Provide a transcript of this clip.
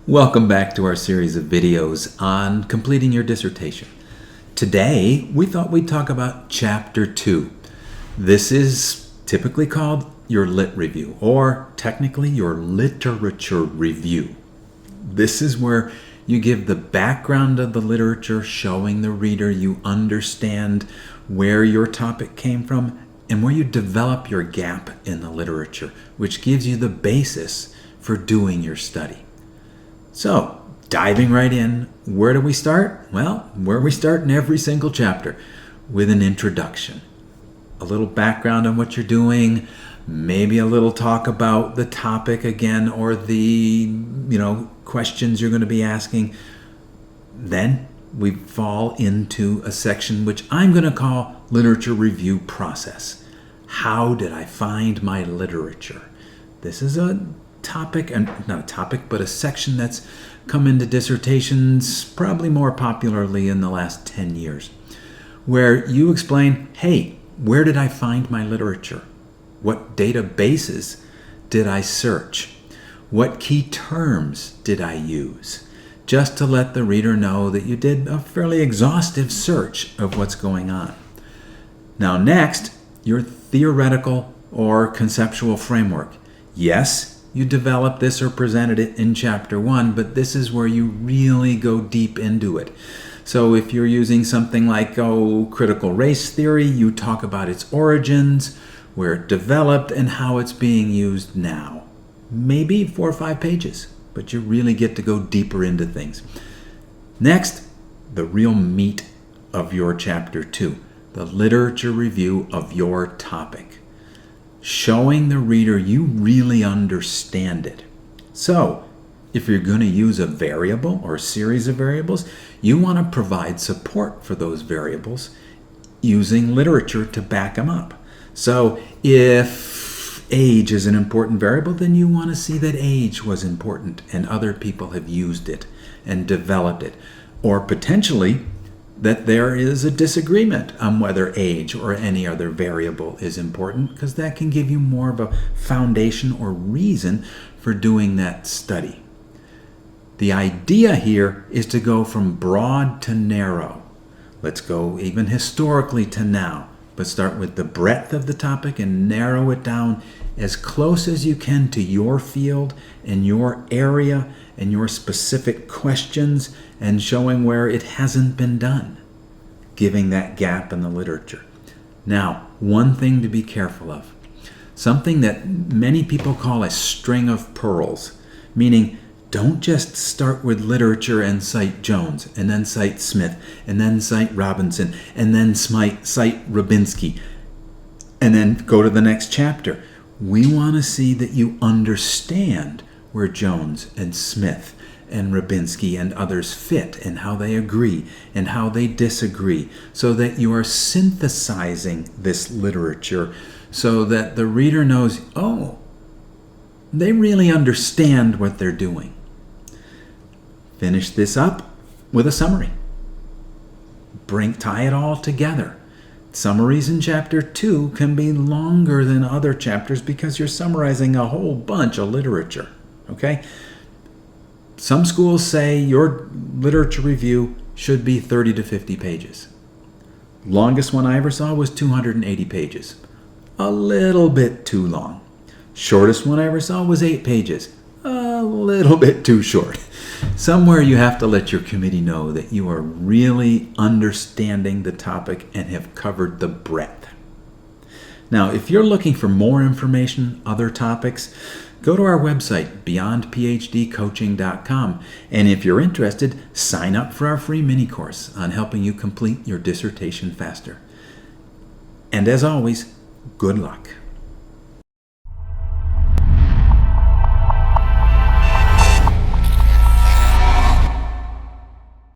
Welcome back to our series of videos on completing your dissertation. Today, we thought we'd talk about Chapter 2. This is typically called your lit review, or technically your literature review. This is where you give the background of the literature, showing the reader you understand where your topic came from, and where you develop your gap in the literature, which gives you the basis for doing your study. So, diving right in, where do we start? Well, where we start in every single chapter, with an introduction. A little background on what you're doing, maybe a little talk about the topic again, or the, questions you're going to be asking. Then we fall into a section which I'm going to call Literature Review Process. How did I find my literature? This is a topic, and not a topic, but a section that's come into dissertations probably more popularly in the last 10 years, where you explain, hey, where did I find my literature? What databases did I search? What key terms did I use? Just to let the reader know that you did a fairly exhaustive search of what's going on. Now next, your theoretical or conceptual framework. Yes, you developed this or presented it in Chapter 1, but this is where you really go deep into it. So if you're using something like, critical race theory, you talk about its origins, where it developed, and how it's being used now. Maybe 4 or 5 pages, but you really get to go deeper into things. Next, the real meat of your Chapter 2, the literature review of your topic. Showing the reader you really understand it. So, if you're going to use a variable or a series of variables, you want to provide support for those variables using literature to back them up. So, if age is an important variable, then you want to see that age was important and other people have used it and developed it. Or potentially, that there is a disagreement on whether age or any other variable is important, because that can give you more of a foundation or reason for doing that study. The idea here is to go from broad to narrow. Let's go even historically to now, but start with the breadth of the topic and narrow it down as close as you can to your field and your area and your specific questions, and showing where it hasn't been done, giving that gap in the literature. Now, one thing to be careful of, something that many people call a string of pearls, meaning don't just start with literature and cite Jones, and then cite Smith, and then cite Robinson, and then cite Rubinsky, and then go to the next chapter. We want to see that you understand where Jones and Smith and Rubinsky and others fit, and how they agree and how they disagree, so that you are synthesizing this literature so that the reader knows, they really understand what they're doing. Finish this up with a summary. Tie it all together. Summaries in Chapter 2 can be longer than other chapters because you're summarizing a whole bunch of literature. Okay? Some schools say your literature review should be 30 to 50 pages. Longest one I ever saw was 280 pages. A little bit too long. Shortest one I ever saw was 8 pages. A little bit too short. Somewhere you have to let your committee know that you are really understanding the topic and have covered the breadth. Now, if you're looking for more information, other topics, go to our website, beyondphdcoaching.com, and if you're interested, sign up for our free mini course on helping you complete your dissertation faster. And as always, good luck.